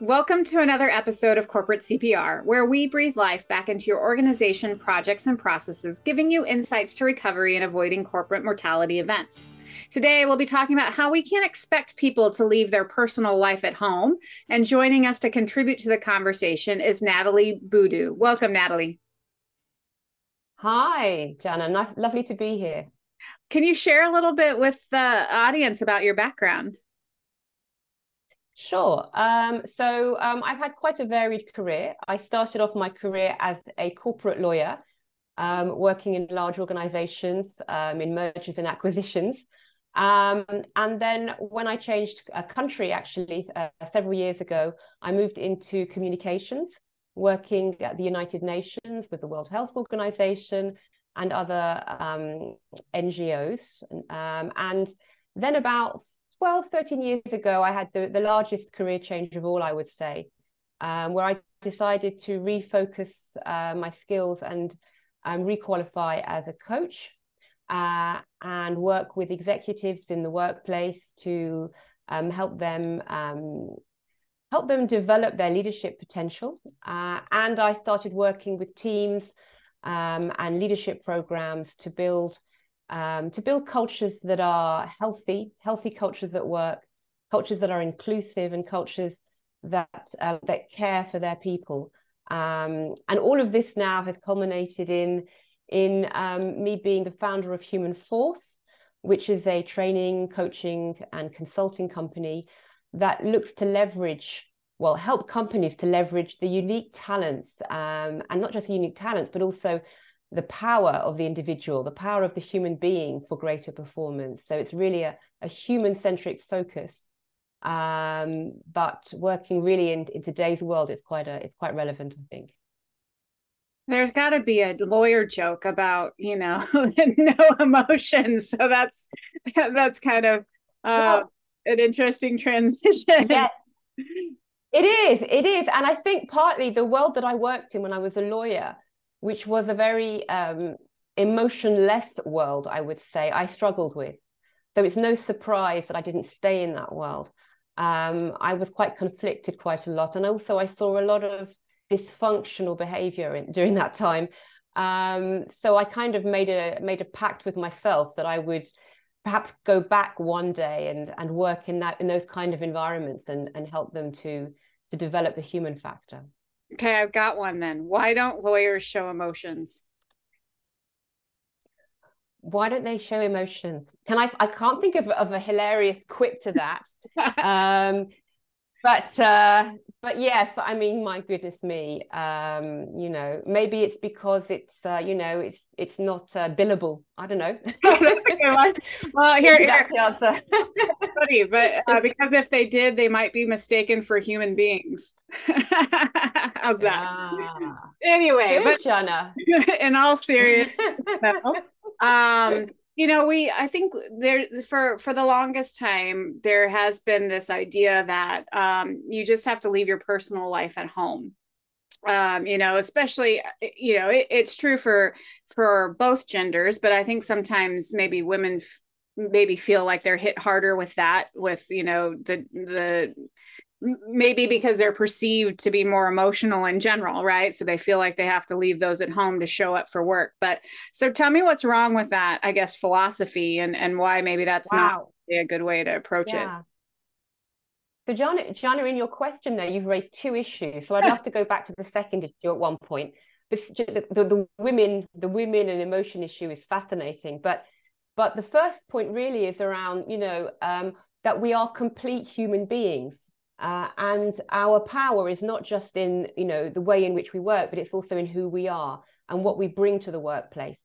Welcome to another episode of Corporate CPR, where we breathe life back into your organization, projects, and processes, giving you insights to recovery and avoiding corporate mortality events. Today, we'll be talking about how we can't expect people to leave their personal life at home. And joining us to contribute to the conversation is Natalie Boudou. Welcome, Natalie. Hi, Jana. Lovely to be here. Can you share a little bit with the audience about your background? Sure. I've had quite a varied career. I started off my career as a corporate lawyer, working in large organizations, in mergers and acquisitions. And then when I changed a country, actually, several years ago, I moved into communications, working at the United Nations with the World Health Organization and other NGOs. And then about 12, 13 years ago, I had the largest career change of all, I would say, where I decided to refocus my skills and requalify as a coach and work with executives in the workplace to help them develop their leadership potential. And I started working with teams and leadership programs to build cultures that are healthy cultures at work, cultures that are inclusive, and cultures that care for their people. And all of this now has culminated in me being the founder of Human Force, which is a training, coaching, and consulting company that looks to help companies to leverage the unique talents, and not just the unique talents, but also the power of the individual, the power of the human being for greater performance. So it's really a human-centric focus, but working really in today's world, it's quite relevant, I think. There's got to be a lawyer joke about, no emotions. So that's kind of Well, an interesting transition. yes, it is. And I think partly the world that I worked in when I was a lawyer, which was a very emotionless world, I would say, I struggled with. So it's no surprise that I didn't stay in that world. I was quite conflicted quite a lot. And also I saw a lot of dysfunctional behavior during that time. So I kind of made a pact with myself that I would perhaps go back one day and work in those kind of environments and help them to develop the human factor. Okay, I've got one then. Why don't lawyers show emotions? Why don't they show emotions? I can't think of a hilarious quip to that. Um, but yes, I mean, my goodness me, maybe it's because it's not billable. I don't know. Oh, that's a good one. Well, here, That's the answer. funny, but because if they did, they might be mistaken for human beings. How's that? Anyway, Good, but Jana. in all seriousness, I think there for the longest time there has been this idea that you just have to leave your personal life at home. Especially, it's true for both genders, but I think sometimes maybe women maybe feel like they're hit harder with that, with the maybe because they're perceived to be more emotional in general, right? So they feel like they have to leave those at home to show up for work. But so tell me what's wrong with that, I guess, philosophy, and why maybe that's not Wow. a good way to approach it. Yeah. So Jana, in your question there, you've raised two issues. So I'd love to go back to the second issue at one point. The women and emotion issue is fascinating. But the first point really is around, that we are complete human beings. And our power is not just in, the way in which we work, but it's also in who we are and what we bring to the workplace.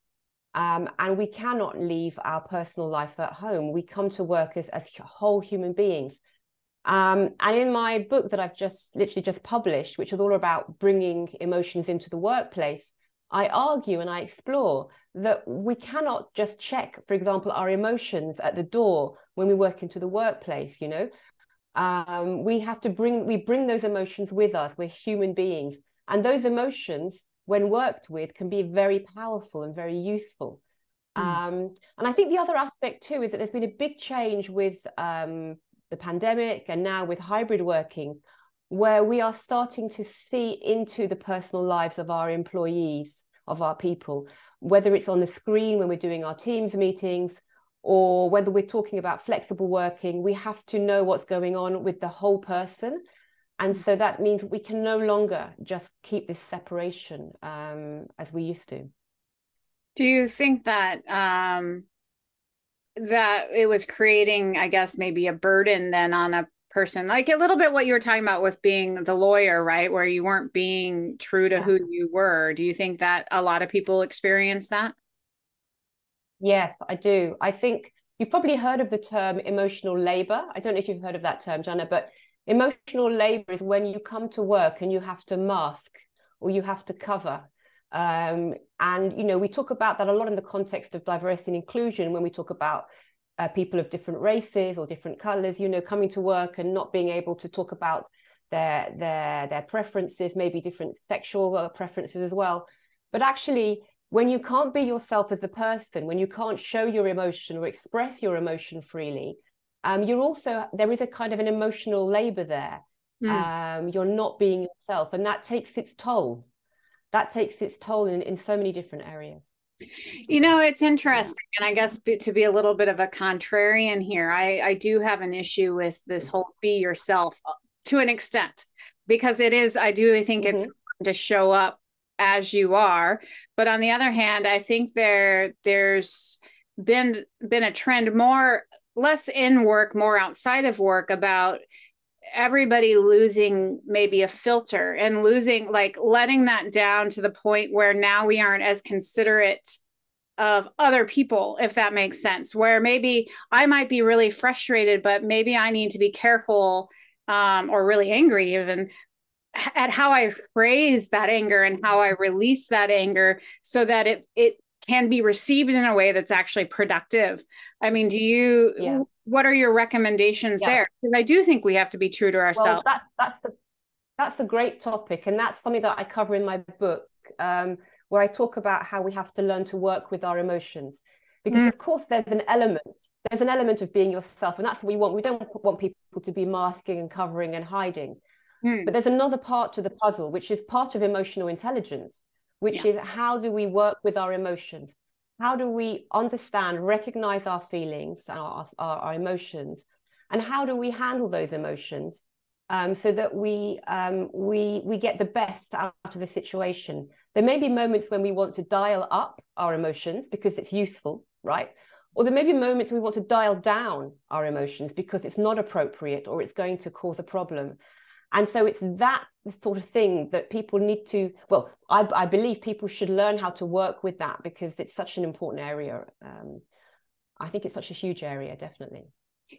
And we cannot leave our personal life at home. We come to work as whole human beings. And in my book that I've literally just published, which is all about bringing emotions into the workplace, I argue and I explore that we cannot just check, for example, our emotions at the door when we work into the workplace. We bring those emotions with us. We're human beings, and those emotions, when worked with, can be very powerful and very useful. And I think the other aspect too is that there's been a big change with the pandemic and now with hybrid working, where we are starting to see into the personal lives of our employees, of our people, whether it's on the screen when we're doing our Teams meetings, or whether we're talking about flexible working. We have to know what's going on with the whole person. And so that means we can no longer just keep this separation as we used to. Do you think that that it was creating, I guess, maybe a burden then on a person, like a little bit what you were talking about with being the lawyer, right? Where you weren't being true to who you were. Do you think that a lot of people experience that? Yes, I do. I think you've probably heard of the term emotional labor. I don't know if you've heard of that term, Jana, but emotional labor is when you come to work and you have to mask or you have to cover. And, you know, we talk about that a lot in the context of diversity and inclusion when we talk about people of different races or different colors, you know, coming to work and not being able to talk about their preferences, maybe different sexual preferences as well. But actually, when you can't be yourself as a person, when you can't show your emotion or express your emotion freely, you're also, there is a kind of an emotional labor there. You're not being yourself, and that takes its toll. That takes its toll in so many different areas. You know, it's interesting. And I guess to be a little bit of a contrarian here, I do have an issue with this whole be yourself to an extent, because it is, I do think it's important to show up as you are. But on the other hand, I think there's been a trend more, less in work, more outside of work, about everybody losing maybe a filter and losing, like letting that down to the point where now we aren't as considerate of other people, if that makes sense, where maybe I might be really frustrated, but maybe I need to be careful, or really angry even, at how I phrase that anger and how I release that anger so that it can be received in a way that's actually productive. I mean, what are your recommendations there? Because I do think we have to be true to ourselves. Well, that's a great topic, and that's something that I cover in my book, where I talk about how we have to learn to work with our emotions. Because of course there's an element of being yourself, and that's what we want. We don't want people to be masking and covering and hiding. But there's another part to the puzzle, which is part of emotional intelligence, which is how do we work with our emotions? How do we understand, recognize our feelings, our emotions, and how do we handle those emotions so that we get the best out of the situation? There may be moments when we want to dial up our emotions because it's useful, right? Or there may be moments when we want to dial down our emotions because it's not appropriate or it's going to cause a problem. And so it's that sort of thing that people need to, well, I believe people should learn how to work with that because it's such an important area. I think it's such a huge area, definitely.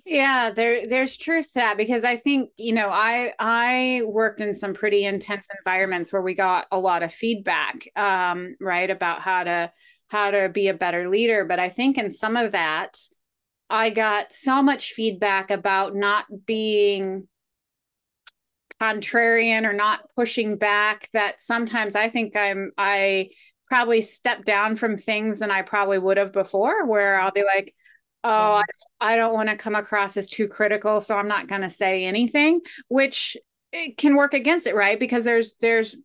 Yeah, there's truth to that, because I think, you know, I worked in some pretty intense environments where we got a lot of feedback, right, about how to be a better leader. But I think in some of that, I got so much feedback about not being contrarian or not pushing back that sometimes I think I probably stepped down from things than I probably would have before, where I'll be like, oh, I don't want to come across as too critical, so I'm not going to say anything, which it can work against it, right? Because there's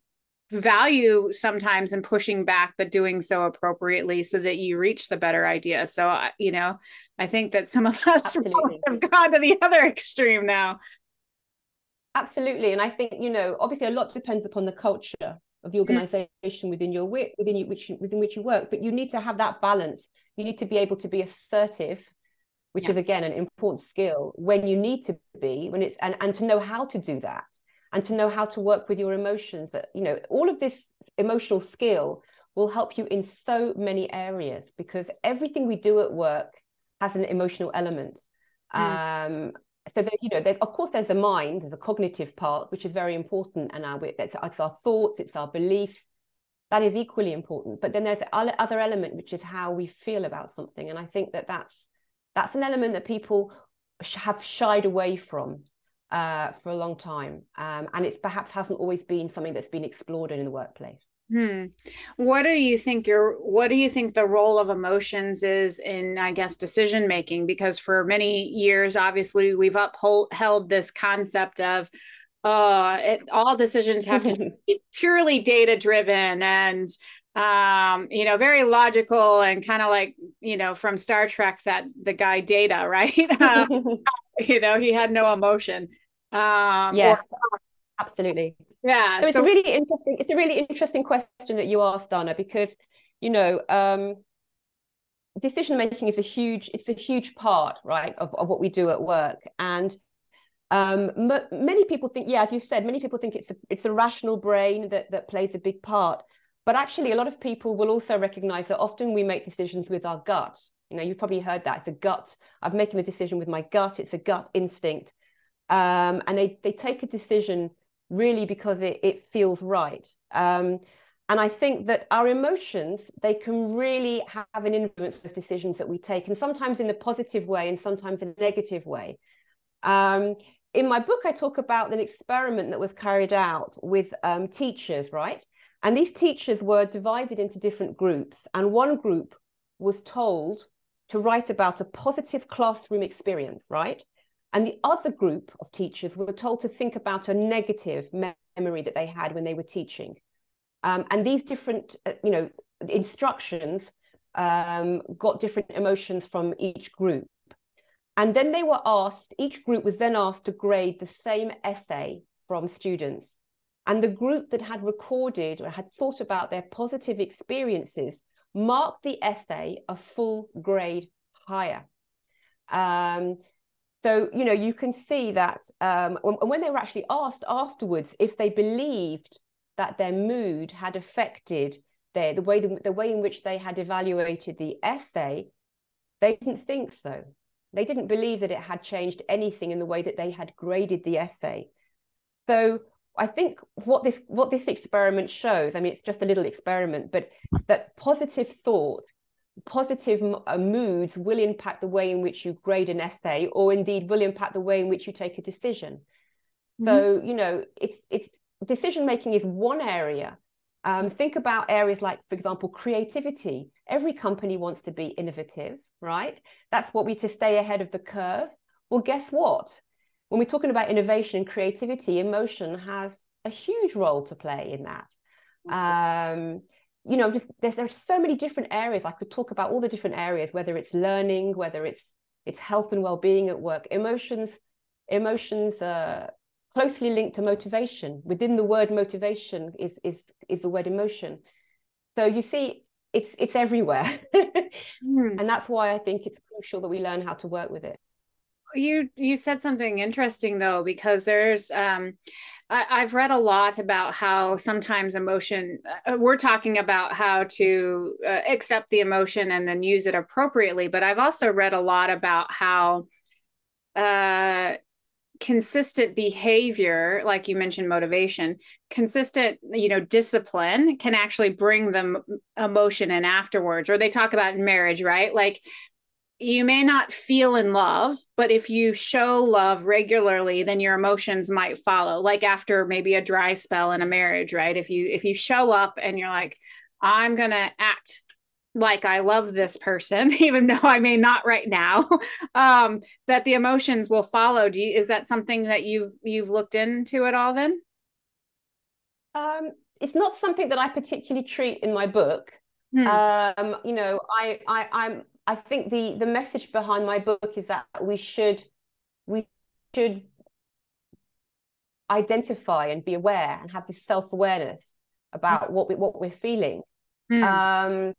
value sometimes in pushing back, but doing so appropriately so that you reach the better idea. So, you know, I think that some of us have gone to the other extreme now. Absolutely. And I think, you know, obviously a lot depends upon the culture of the organization within which you work, but you need to have that balance. You need to be able to be assertive, which is again an important skill when you need to be, when it's and to know how to do that and to know how to work with your emotions. You know, all of this emotional skill will help you in so many areas because everything we do at work has an emotional element. So that, you know, of course there's a mind, there's a cognitive part, which is very important, and it's our thoughts, it's our beliefs, that is equally important. But then there's the other element, which is how we feel about something, and I think that that's an element that people have shied away from for a long time, and it's perhaps hasn't always been something that's been explored in the workplace. What do you think the role of emotions is in, I guess, decision making? Because for many years, obviously, we've upheld this concept of All decisions have to be purely data driven and very logical and kind of like, from Star Trek, that the guy Data, right? He had no emotion. Or Yes, absolutely. yeah, So so it's a really interesting question that you asked, Dana, because decision making is a huge part, right, of what we do at work. And many people think, yeah, as you said, many people think it's the rational brain that plays a big part. But actually, a lot of people will also recognize that often we make decisions with our gut. You've probably heard that. It's a gut. I'm making a decision with my gut. It's a gut instinct. And they take a decision really because it feels right. And I think that our emotions, they can really have an influence with decisions that we take, and sometimes in a positive way and sometimes in a negative way. In my book, I talk about an experiment that was carried out with teachers, right? And these teachers were divided into different groups. And one group was told to write about a positive classroom experience, right? And the other group of teachers were told to think about a negative memory that they had when they were teaching. And these different, instructions got different emotions from each group. And then they were asked, each group was then asked to grade the same essay from students. And the group that had recorded or had thought about their positive experiences marked the essay a full grade higher. So, you can see that when they were actually asked afterwards if they believed that their mood had affected the way in which they had evaluated the essay, they didn't think so. They didn't believe that it had changed anything in the way that they had graded the essay. So I think what this experiment shows, I mean, it's just a little experiment, but that positive thought, positive moods will impact the way in which you grade an essay, or indeed will impact the way in which you take a decision. So, it's decision making is one area. Think about areas like, for example, creativity. Every company wants to be innovative, right? That's what we to stay ahead of the curve. Well, guess what? When we're talking about innovation and creativity, emotion has a huge role to play in that. There's so many different areas. I could talk about all the different areas, whether it's learning, whether it's health and well-being at work. Emotions are closely linked to motivation. Within the word motivation is the word emotion. So you see, it's everywhere. And that's why I think it's crucial that we learn how to work with it. You said something interesting though, because there's I've read a lot about how sometimes emotion, we're talking about how to accept the emotion and then use it appropriately, but I've also read a lot about how consistent behavior, like you mentioned motivation, consistent discipline can actually bring them emotion in afterwards. Or they talk about in marriage, right? Like, you may not feel in love, but if you show love regularly, then your emotions might follow. Like after maybe a dry spell in a marriage, right? If you show up and you're like, I'm gonna act like I love this person, even though I may not right now, that the emotions will follow. Is that something that you've looked into at all then? It's not something that I particularly treat in my book. Hmm. I think the message behind my book is that we should identify and be aware and have this self-awareness about what we're feeling. Hmm.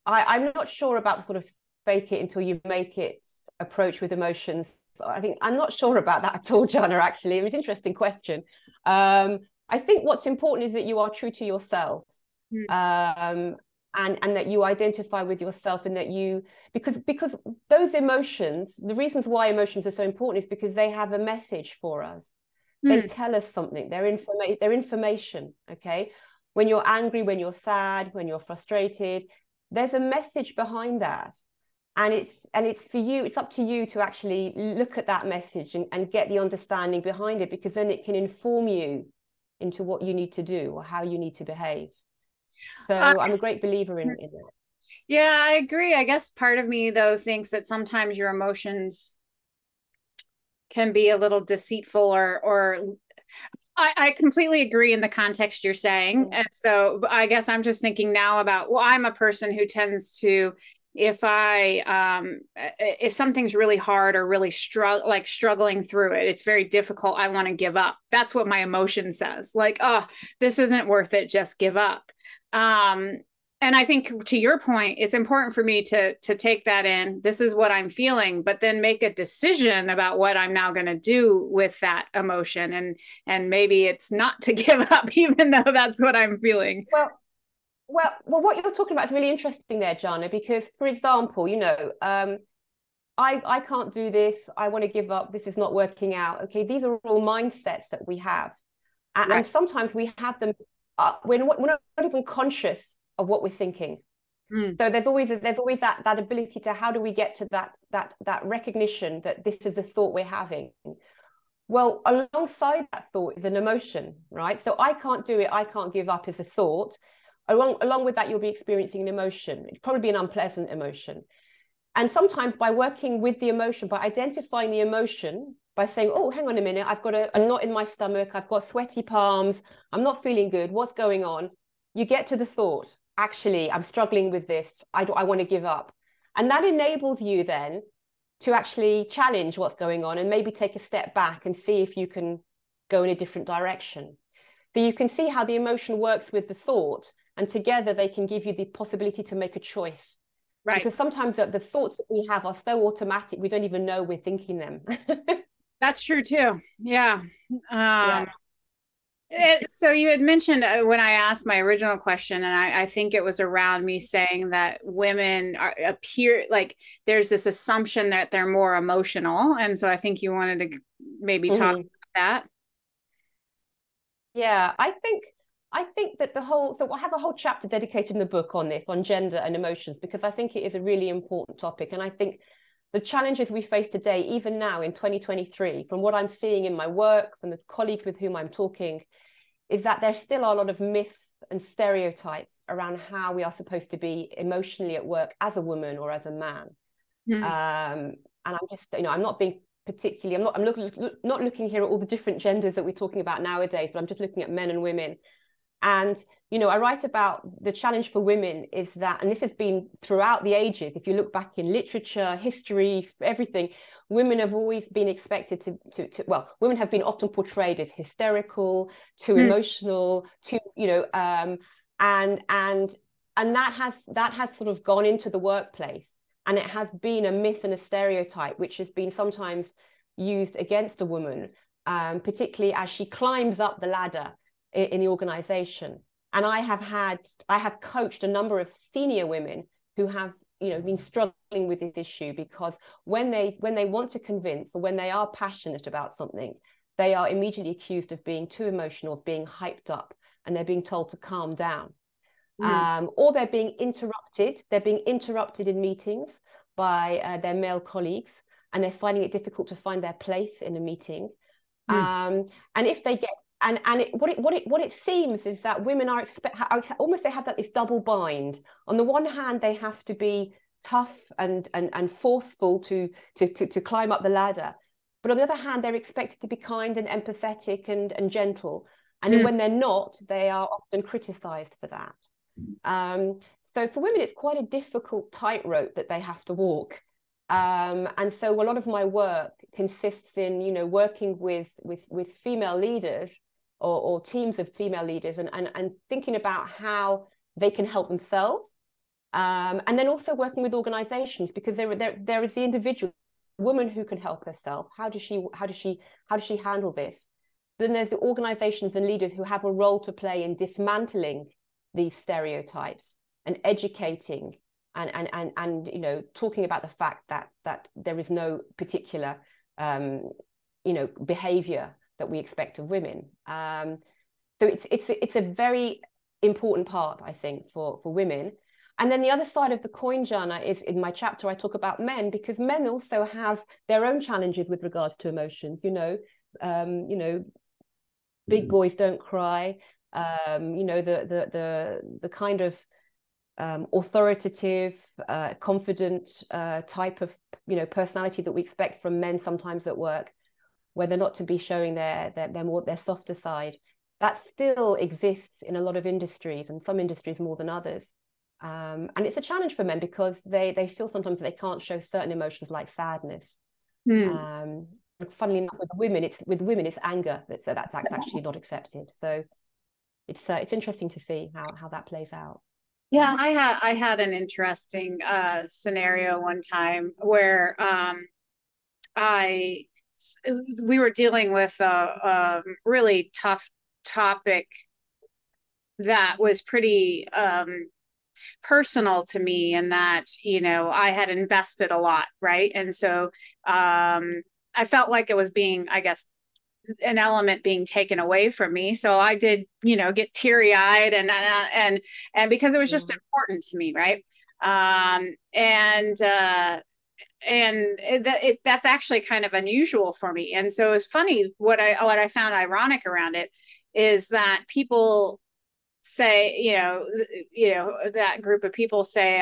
I'm not sure about the sort of fake it until you make it approach with emotions. I think I'm not sure about that at all, Jana, actually. It was an interesting question. I think what's important is that you are true to yourself. Hmm. And that you identify with yourself, and that you, because those emotions, the reasons why emotions are so important is because they have a message for us. They tell us something. They're information. Okay, when you're angry, when you're sad, when you're frustrated, there's a message behind that. And it's for you, it's up to you to actually look at that message and get the understanding behind it, because then it can inform you into what you need to do or how you need to behave. So I'm a great believer in that. Yeah, I agree. I guess part of me though thinks that sometimes your emotions can be a little deceitful, or I completely agree in the context you're saying. And so I guess I'm just thinking now about, well, I'm a person who tends to, if something's really hard or really struggling through it, it's very difficult, I want to give up. That's what my emotion says. Like, oh, this isn't worth it, just give up. And I think, to your point, it's important for me to take that in. This is what I'm feeling, but then make a decision about what I'm now going to do with that emotion. And maybe it's not to give up, even though that's what I'm feeling. Well, what you're talking about is really interesting there, Jana, because, for example, I can't do this. I want to give up. This is not working out. Okay, these are all mindsets that we have, and sometimes we have them. We're not even conscious of what we're thinking. So there's always that ability to, how do we get to that recognition that this is the thought we're having. Well, alongside that thought is an emotion, right? So I can't do it, I can't give up is a thought. Along with that, you'll be experiencing an emotion. It'd probably be an unpleasant emotion. And sometimes by working with the emotion, by identifying the emotion, by saying, oh, hang on a minute, I've got a knot in my stomach, I've got sweaty palms, I'm not feeling good, what's going on? You get to the thought, actually, I'm struggling with this, I want to give up. And that enables you then to actually challenge what's going on and maybe take a step back and see if you can go in a different direction. So you can see how the emotion works with the thought, and together they can give you the possibility to make a choice. Right. Because sometimes the thoughts that we have are so automatic, we don't even know we're thinking them. That's true too. Yeah. Yeah. So you had mentioned, when I asked my original question, and I think it was around me saying that women appear like there's this assumption that they're more emotional. And so I think you wanted to maybe talk about that. Yeah, I think that so I have a whole chapter dedicated in the book on this, on gender and emotions, because I think it is a really important topic. And I think the challenges we face today, even now in 2023, from what I'm seeing in my work, from the colleagues with whom I'm talking, is that there still are a lot of myths and stereotypes around how we are supposed to be emotionally at work as a woman or as a man. And I'm just, I'm not being particularly, I'm not looking here at all the different genders that we're talking about nowadays, but I'm just looking at men and women. And, I write about the challenge for women is that, and this has been throughout the ages, if you look back in literature, history, everything, women have always been expected well, women have been often portrayed as hysterical, too emotional, too, and that has sort of gone into the workplace. And it has been a myth and a stereotype, which has been sometimes used against a woman, particularly as she climbs up the ladder in the organization. And I have coached a number of senior women who have been struggling with this issue, because when they want to convince, or when they are passionate about something, they are immediately accused of being too emotional, of being hyped up, and they're being told to calm down. Or they're being interrupted in meetings by their male colleagues, and they're finding it difficult to find their place in a meeting. And if they get what it seems is that women are almost, they have this double bind. On the one hand, they have to be tough and forceful to climb up the ladder, but on the other hand, they're expected to be kind and empathetic and gentle. And when they're not, they are often criticized for that. So for women, it's quite a difficult tightrope that they have to walk. And so a lot of my work consists in, working with female leaders or teams of female leaders, and thinking about how they can help themselves. And then also working with organizations, because there is the individual woman who can help herself. How does she handle this? Then there's the organizations and leaders who have a role to play in dismantling these stereotypes and educating and talking about the fact that there is no particular behavior that we expect of women. So it's a very important part, I think, for women. And then the other side of the coin, Jana, is in my chapter I talk about men, because men also have their own challenges with regards to emotions. Big boys don't cry. The kind of authoritative, confident type of personality that we expect from men sometimes at work where they're not to be showing their softer side. That still exists in a lot of industries, and some industries more than others. And it's a challenge for men because they feel sometimes they can't show certain emotions like sadness. Funnily enough, with women it's anger that's actually not accepted. So it's interesting to see how that plays out. Yeah, I had an interesting scenario one time where I we were dealing with a really tough topic that was pretty personal to me, and that, you know, I had invested a lot, right? And so I felt like it was being, I guess, an element being taken away from me. So I did, you know, get teary eyed, and because it was just important to me, right? That's actually kind of unusual for me. And so it's funny, what I found ironic around it is that people say, that group of people say,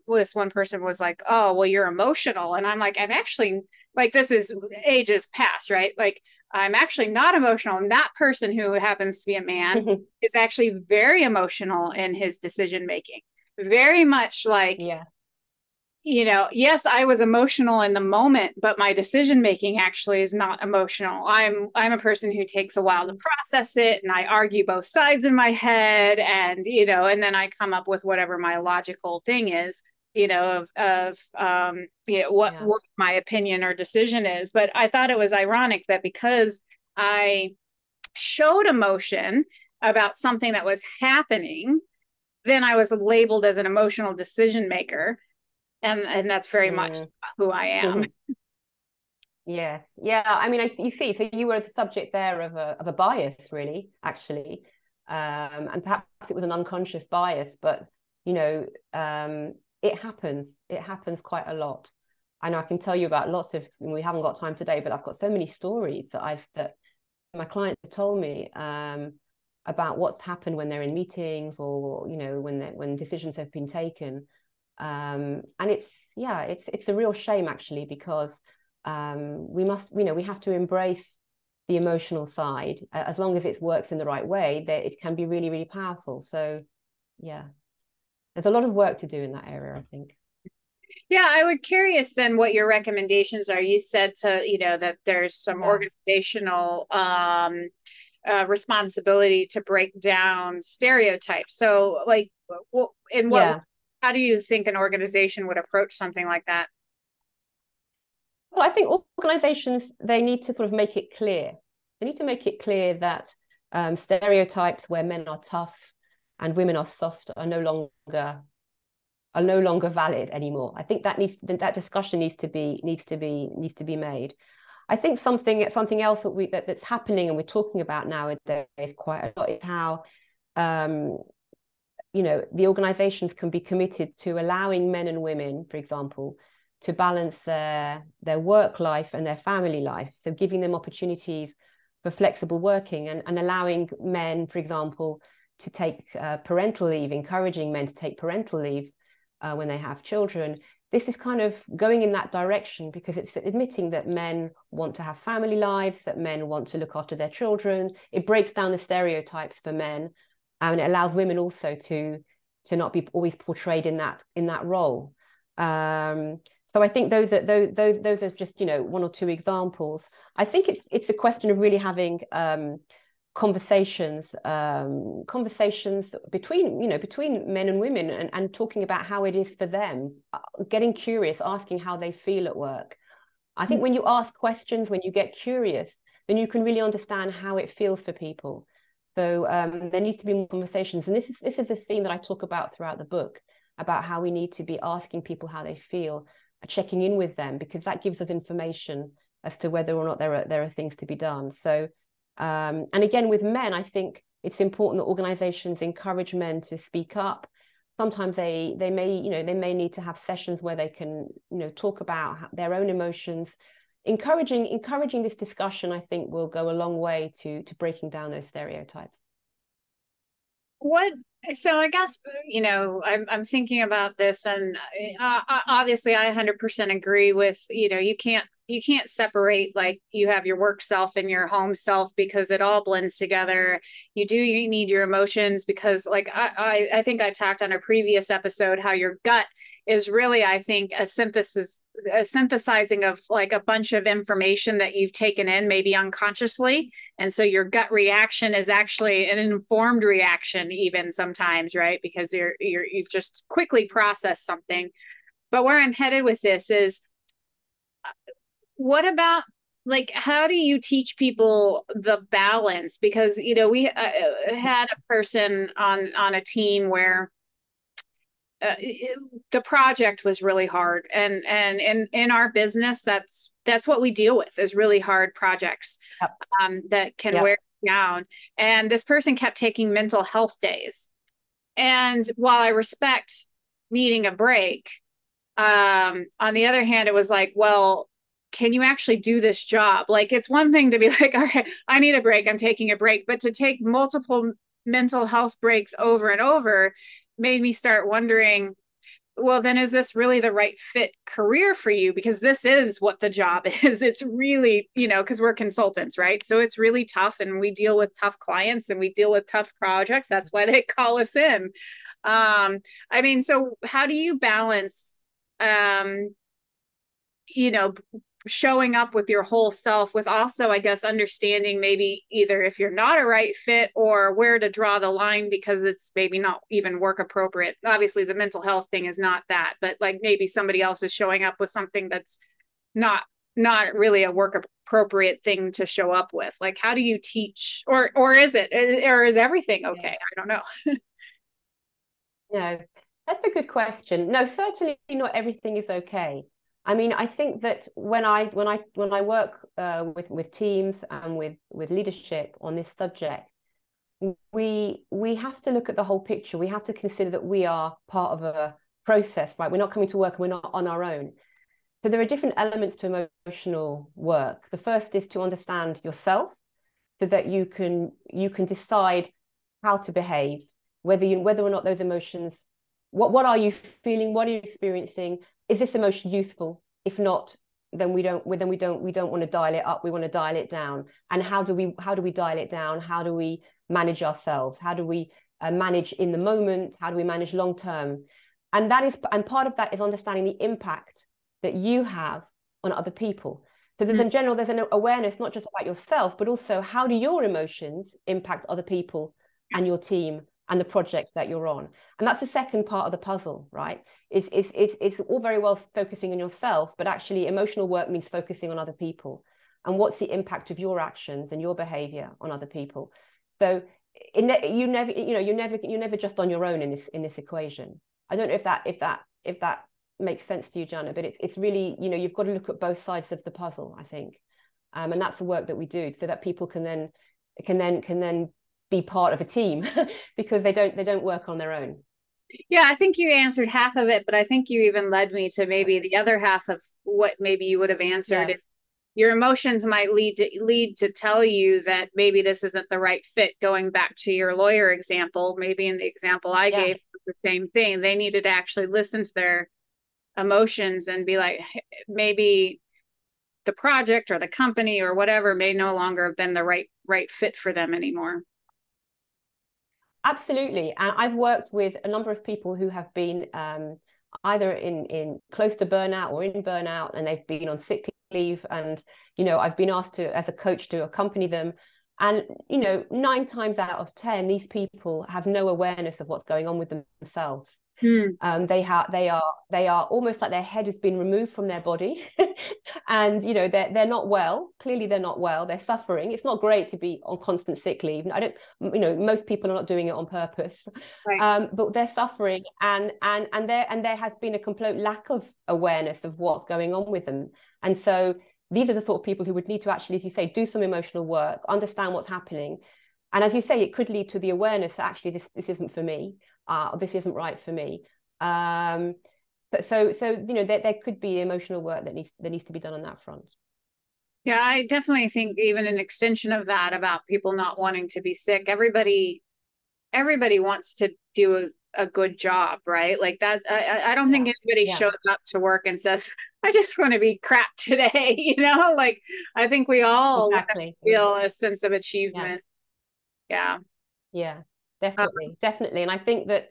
this one person was like, oh, well, you're emotional. And I'm like, I'm actually, like, this is ages past, right? Like, I'm actually not emotional. And that person, who happens to be a man, is actually very emotional in his decision making. Very much like, yeah, yes, I was emotional in the moment, but my decision making actually is not emotional. I'm a person who takes a while to process it, and I argue both sides in my head, and and then I come up with whatever my logical thing is, what my opinion or decision is. But I thought it was ironic that because I showed emotion about something that was happening, then I was labeled as an emotional decision maker, and that's very much who I am. Yes, yeah. I mean, you see, so you were the subject there of a bias, really, actually, and perhaps it was an unconscious bias, but it happens. It happens quite a lot. I know I can tell you about lots of. We haven't got time today, but I've got so many stories that my clients have told me about what's happened when they're in meetings, or when decisions have been taken. And it's a real shame, actually, because we have to embrace the emotional side. As long as it works in the right way, that it can be really, really powerful. So yeah, there's a lot of work to do in that area, I think. Yeah, I would curious then what your recommendations are. You said that there's some organizational responsibility to break down stereotypes. So, like, how do you think an organization would approach something like that? Well, I think organizations, they need to sort of make it clear. They need to make it clear that stereotypes where men are tough and women are soft are no longer valid anymore. I think that discussion needs to be made. I think something else that's happening and we're talking about nowadays quite a lot is how the organizations can be committed to allowing men and women, for example, to balance their work life and their family life. So giving them opportunities for flexible working, and allowing men, for example, to take parental leave, encouraging men to take parental leave when they have children. This is kind of going in that direction because it's admitting that men want to have family lives, that men want to look after their children. It breaks down the stereotypes for men, and it allows women also to not be always portrayed in that role. So I think those are just one or two examples. I think it's a question of really having conversations between men and women, and talking about how it is for them, getting curious, asking how they feel at work. I think when you ask questions, when you get curious, then you can really understand how it feels for people. So there needs to be more conversations, and this is the theme that I talk about throughout the book, about how we need to be asking people how they feel, checking in with them, because that gives us information as to whether or not there are things to be done. So and again, with men, I think it's important that organizations encourage men to speak up. Sometimes they may need to have sessions where they can talk about their own emotions. Encouraging this discussion, I think, will go a long way to breaking down those stereotypes. What So I guess, I'm thinking about this, and obviously I 100% agree with, you can't separate, like, you have your work self and your home self, because it all blends together. You need your emotions, because, like, I think I talked on a previous episode how your gut is really, I think, a synthesizing of, like, a bunch of information that you've taken in, maybe unconsciously. And so your gut reaction is actually an informed reaction, even sometimes, right? Because you've just quickly processed something. But where I'm headed with this is, what about, like, how do you teach people the balance? Because, we had a person on a team where the project was really hard, and in our business, that's what we deal with, is really hard projects, Yep. that can Yep. wear you down. And this person kept taking mental health days, and while I respect needing a break, on the other hand, it was like, well, can you actually do this job? Like, it's one thing to be like, all right, I need a break, I'm taking a break, but to take multiple mental health breaks over and over made me start wondering, well, then is this really the right fit career for you? Because this is what the job is. It's really, because we're consultants, right? So it's really tough, and we deal with tough clients, and we deal with tough projects. That's why they call us in. I mean, so how do you balance, um, you know, showing up with your whole self, with also, I guess, understanding maybe either if you're not a right fit, or where to draw the line, because it's maybe not even work appropriate. Obviously the mental health thing is not that, but like maybe somebody else is showing up with something that's not not really a work appropriate thing to show up with. Like, how do you teach, or is it, or is everything Yeah. okay? I don't know. No, that's a good question. No, certainly not everything is okay. I mean, I think that when I work with teams and with leadership on this subject, we have to look at the whole picture. We have to consider that we are part of a process, right? We're not coming to work and we're not on our own. So there are different elements to emotional work. The first is to understand yourself, so that you can decide how to behave, whether or not those emotions, what are you feeling, what are you experiencing, is this emotion useful? If not, then we don't want to dial it up, we want to dial it down. And how do we dial it down? How do we manage ourselves? How do we manage in the moment? How do we manage long term? And part of that is understanding the impact that you have on other people. So there's an awareness not just about yourself, but also how do your emotions impact other people and your team and the project that you're on. And that's the second part of the puzzle, right? It's all very well focusing on yourself, but actually emotional work means focusing on other people. And what's the impact of your actions and your behavior on other people? So you're never just on your own in this equation. I don't know if that makes sense to you, Jana, but it's really, you've got to look at both sides of the puzzle, I think. And that's the work that we do, so that people can then be part of a team because they don't work on their own. Yeah, I think you answered half of it, but I think you even led me to maybe the other half of what maybe you would have answered. Yeah, Your emotions might lead to tell you that maybe this isn't the right fit. Going back to your lawyer example, maybe in the example I yeah. gave, the same thing. They needed to actually listen to their emotions and be like, maybe the project or the company or whatever may no longer have been the right fit for them anymore. Absolutely. And I've worked with a number of people who have been either in close to burnout or in burnout, and they've been on sick leave. And, I've been asked to, as a coach, to accompany them. And, 9 times out of 10, these people have no awareness of what's going on with themselves. Hmm. They are almost like their head has been removed from their body, and they're not well. Clearly, they're not well. They're suffering. It's not great to be on constant sick leave. I don't, most people are not doing it on purpose, Right. but they're suffering, and there has been a complete lack of awareness of what's going on with them. And so these are the sort of people who would need to actually, as you say, do some emotional work, understand what's happening. And as you say, it could lead to the awareness that actually this isn't for me. This isn't right for me. So there could be emotional work that needs to be done on that front. Yeah, I definitely think even an extension of that about people not wanting to be sick. Everybody everybody wants to do a good job, right? Like that. I don't think Yeah, anybody yeah, shows up to work and says, I just want to be crap today. Like I think we all want to exactly. Yeah, feel a sense of yeah, achievement. Yeah. yeah, Um, definitely, definitely. And I think that,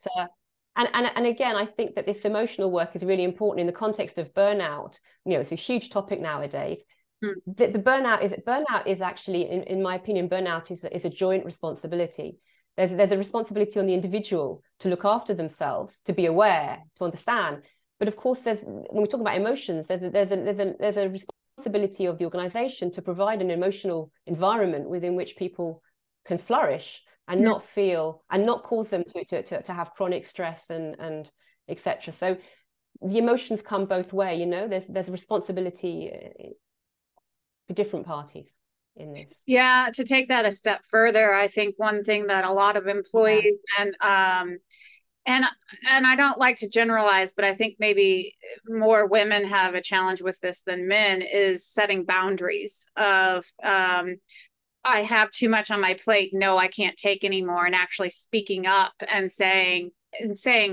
and again, I think that this emotional work is really important in the context of burnout. It's a huge topic nowadays. hmm, The burnout is actually, in my opinion, burnout is a joint responsibility. There's a responsibility on the individual to look after themselves, to be aware, to understand. But of course, when we talk about emotions, there's a responsibility of the organization to provide an emotional environment within which people can flourish and hmm. not feel and not cause them to have chronic stress and etc. So the emotions come both way. There's a responsibility for different parties in this. Yeah, to take that a step further, I think one thing that a lot of Yeah. employees and and I don't like to generalize, but I think maybe more women have a challenge with this than men is setting boundaries of I have too much on my plate. No, I can't take anymore, and actually speaking up and saying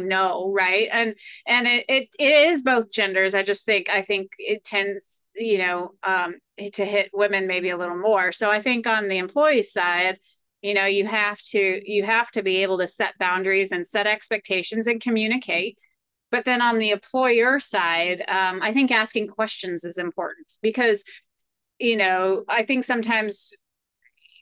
no, right? And it is both genders. I think it tends, to hit women maybe a little more. So I think on the employee side, you have to be able to set boundaries and set expectations and communicate. But then on the employer side, I think asking questions is important because I think sometimes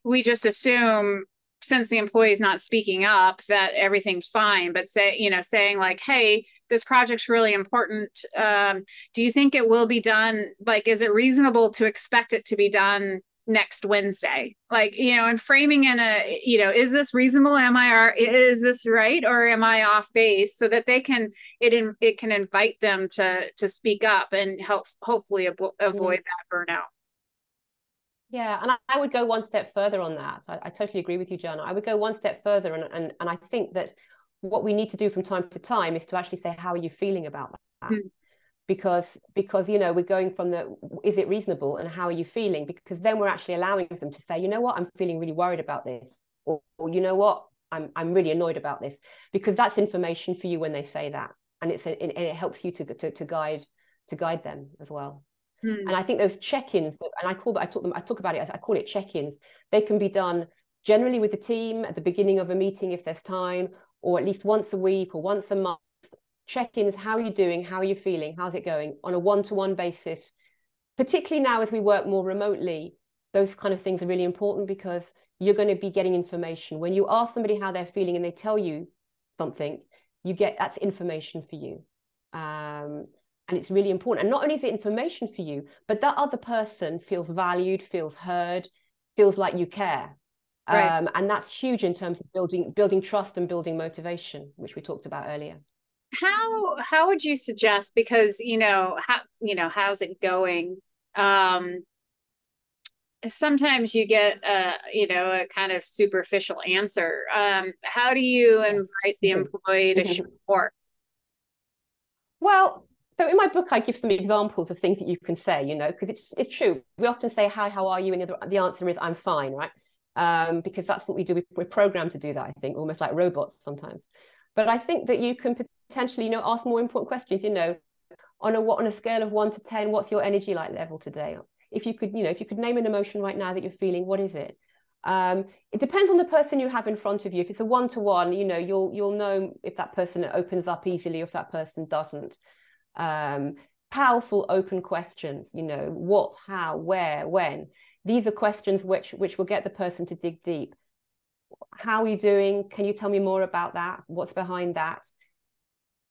we just assume since the employee is not speaking up that everything's fine, but saying like, hey, this project's really important. Do you think it will be done? Like, is it reasonable to expect it to be done next Wednesday? Like, and framing in is this reasonable? Is this right? Or am I off base, so that it can invite them to speak up and hopefully avoid that burnout. Yeah, and I would go one step further on that. I totally agree with you, Jana. I would go one step further, and I think that what we need to do from time to time is to actually say, how are you feeling about that? Mm-hmm. Because we're going from is it reasonable and how are you feeling? Because then we're actually allowing them to say, you know what, I'm feeling really worried about this, or you know what, I'm really annoyed about this, because that's information for you when they say that, and it helps you to guide them as well. And I think those check-ins, and I talk about it, I call it check-ins. They can be done generally with the team at the beginning of a meeting if there's time, or at least once a week or once a month. Check-ins, how are you doing? How are you feeling? How's it going? On a one-to-one basis. Particularly now as we work more remotely, those kind of things are really important because you're going to be getting information. When you ask somebody how they're feeling and they tell you something, that's information for you. And it's really important. And not only is it information for you, but that other person feels valued, feels heard, feels like you care. Right. And that's huge in terms of building trust and building motivation, which we talked about earlier. How would you suggest, because how's it going? um Sometimes you get a kind of superficial answer. How do you Yes. invite the employee to show support? Well, so in my book, I give some examples of things that you can say, because it's true. We often say, hi, how are you? And the answer is, I'm fine, right? Because that's what we do. We're programmed to do that, I think, almost like robots sometimes. But I think that you can potentially, ask more important questions, on a scale of 1 to 10, what's your energy like level today? If you could name an emotion right now that you're feeling, what is it? It depends on the person you have in front of you. If it's a one-to-one, you'll know if that person opens up easily or if that person doesn't. Powerful open questions, what, how, where, when. These are questions which will get the person to dig deep. How are you doing? Can you tell me more about that? What's behind that?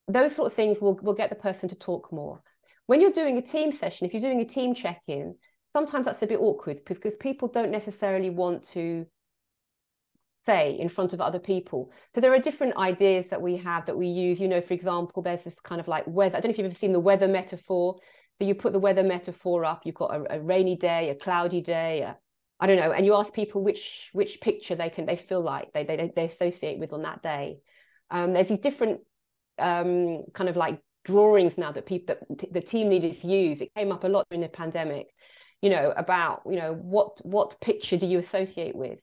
Those sort of things will get the person to talk more. When you're doing a team session, if you're doing a team check-in, sometimes that's a bit awkward because people don't necessarily want to say in front of other people. So there are different ideas that we have that we use. For example, there's this kind of like weather. I don't know if you've ever seen the weather metaphor. So you put the weather metaphor up. You've got a rainy day, a cloudy day, I don't know, and you ask people which picture they feel like they associate with on that day. There's these different kind of like drawings now that the team leaders use. It came up a lot during the pandemic, about what picture do you associate with?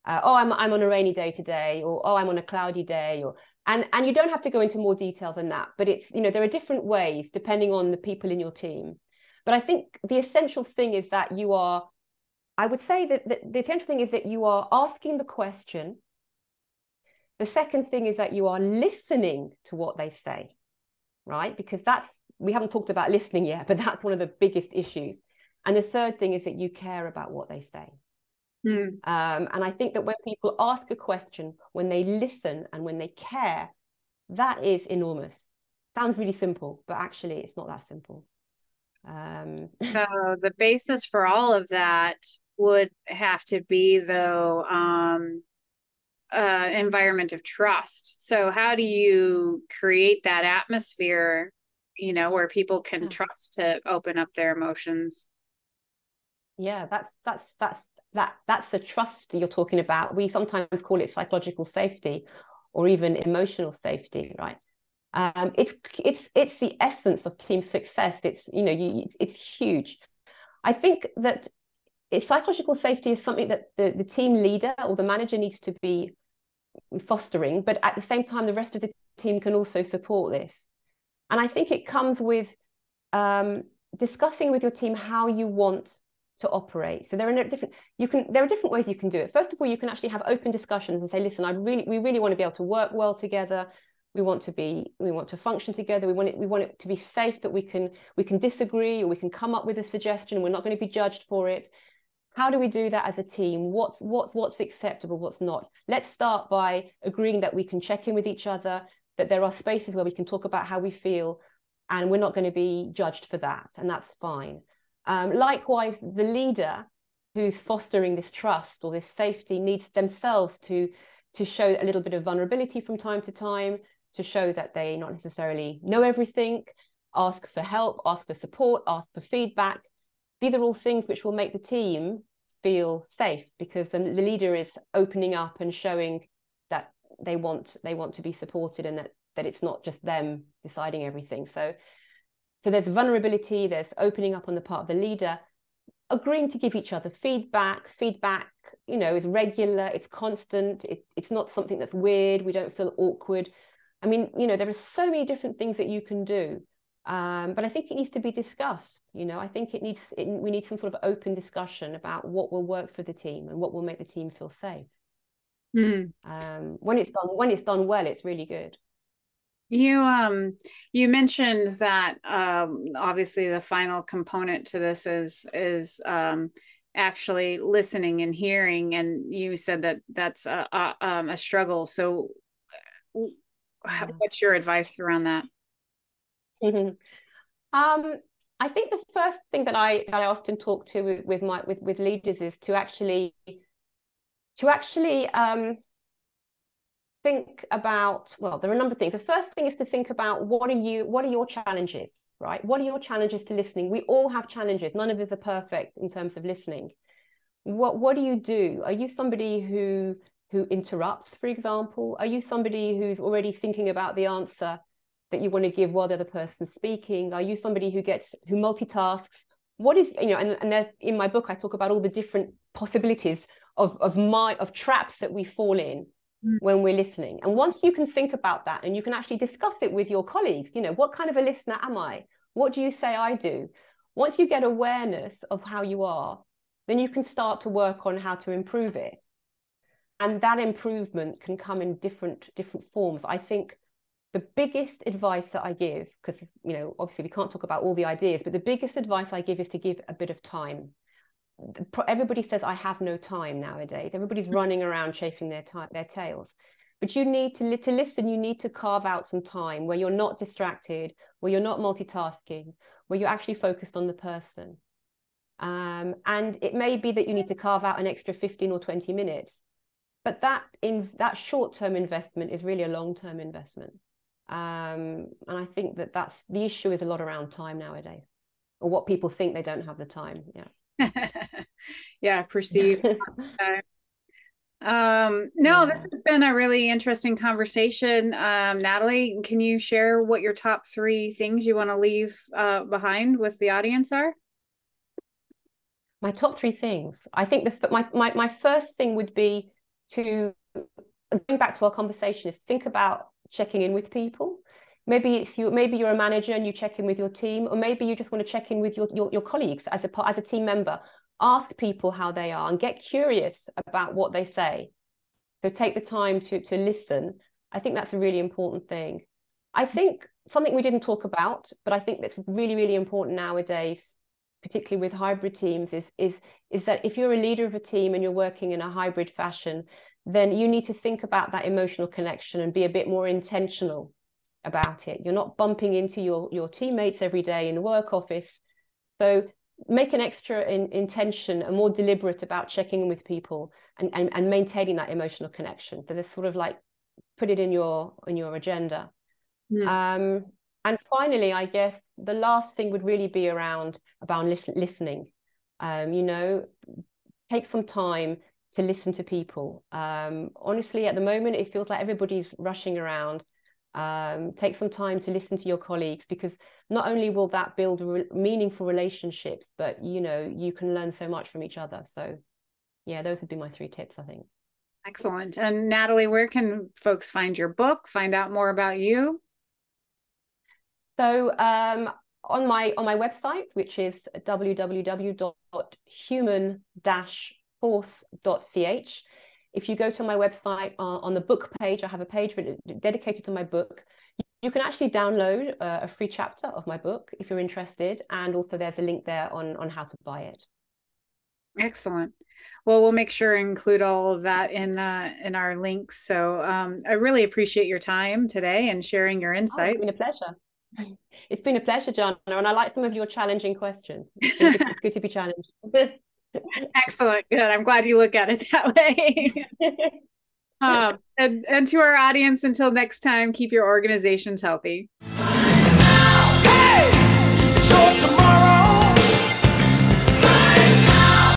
Oh, I'm on a rainy day today, or oh, I'm on a cloudy day, or and you don't have to go into more detail than that, but it's, there are different ways depending on the people in your team. But I think the essential thing is that I would say that the essential thing is that you are asking the question. The second thing is that you are listening to what they say, right? Because we haven't talked about listening yet, but that's one of the biggest issues. And the third thing is that you care about what they say. And I think that when people ask a question, when they listen and when they care, that is enormous. Sounds really simple, but actually it's not that simple. So the basis for all of that would have to be, though, environment of trust. So how do you create that atmosphere, where people can trust to open up their emotions? Yeah, that's the trust you're talking about. We sometimes call it psychological safety or even emotional safety, right? It's the essence of team success. It's huge. I think that psychological safety is something that the team leader or the manager needs to be fostering, but at the same time, the rest of the team can also support this. And I think it comes with discussing with your team how you want to operate. So there are different ways you can do it. First of all, you can actually have open discussions and say, listen, we really want to be able to work well together. We want to function together. We want it to be safe, that we can disagree, or we can come up with a suggestion. We're not going to be judged for it. How do we do that as a team? What's acceptable? What's not? Let's start by agreeing that we can check in with each other, that there are spaces where we can talk about how we feel, and we're not going to be judged for that, and that's fine. Likewise, the leader who's fostering this trust or this safety needs themselves to show a little bit of vulnerability from time to time, to show that they not necessarily know everything, ask for help, ask for support, ask for feedback. These are all things which will make the team feel safe, because the leader is opening up and showing that they want to be supported, and that it's not just them deciding everything. So there's vulnerability, there's opening up on the part of the leader, agreeing to give each other feedback. Feedback, is regular, it's constant, it's not something that's weird. We don't feel awkward. I mean, there are so many different things that you can do, but I think it needs to be discussed. I think we need some sort of open discussion about what will work for the team and what will make the team feel safe. When it's done well, it's really good. You mentioned that obviously the final component to this is actually listening and hearing, and you said that that's a struggle. So what's your advice around that? I think the first thing that I often talk to with leaders is to actually think about, well, there are a number of things. The first thing is to think about what are your challenges, right? What are your challenges to listening? We all have challenges. None of us are perfect in terms of listening. What do you do? Are you somebody who interrupts, for example? Are you somebody who's already thinking about the answer that you want to give while the other person's speaking? Are you somebody who multitasks? What is, and there's, in my book, I talk about all the different possibilities of traps that we fall in when we're listening. And once you can think about that, and you can actually discuss it with your colleagues, what kind of a listener am I? What do you say I do? Once you get awareness of how you are, then you can start to work on how to improve it. And that improvement can come in different forms. I think the biggest advice that I give, because, obviously we can't talk about all the ideas, but the biggest advice I give is to give a bit of time. Everybody says, I have no time nowadays. Everybody's running around chasing their tails. But you need to listen. You need to carve out some time where you're not distracted, where you're not multitasking, where you're actually focused on the person. And it may be that you need to carve out an extra 15 or 20 minutes. But that short-term investment is really a long-term investment. And I think that's the issue, is a lot around time nowadays, or what people think they don't have the time. Yeah, perceived. No, this has been a really interesting conversation. Natalie, can you share what your top 3 things you want to leave behind with the audience are? My top 3 things. I think my first thing would be to, going back to our conversation, is think about checking in with people. Maybe it's you, maybe you're a manager and you check in with your team, or maybe you just want to check in with your colleagues as a team member. Ask people how they are and get curious about what they say. So take the time to listen. I think that's a really important thing. I think something we didn't talk about, but I think that's really, really important nowadays, particularly with hybrid teams, is that if you're a leader of a team and you're working in a hybrid fashion, then you need to think about that emotional connection and be a bit more intentional about it. You're not bumping into your teammates every day in the work office. So make an extra intention and more deliberate about checking in with people and maintaining that emotional connection. So there's sort of like, put it in your agenda. And finally, I guess the last thing would really be around about listening. You know, take some time to listen to people. Honestly, at the moment, it feels like everybody's rushing around. Take some time to listen to your colleagues, because not only will that build meaningful relationships, but you know, you can learn so much from each other. So yeah, those would be my 3 tips, I think. Excellent. And Natalie, where can folks find your book, find out more about you? So on my website, which is www.human-force.ch. If you go to my website, on the book page, I have a page dedicated to my book. You can actually download a free chapter of my book if you're interested, and also there's a link there on how to buy it. Excellent. Well, we'll make sure and include all of that in our links. So I really appreciate your time today and sharing your insights. Oh, it's been a pleasure. It's been a pleasure, Jana, and I like some of your challenging questions. It's good to be challenged. Excellent. Good. I'm glad you look at it that way. And to our audience, until next time, keep your organizations healthy.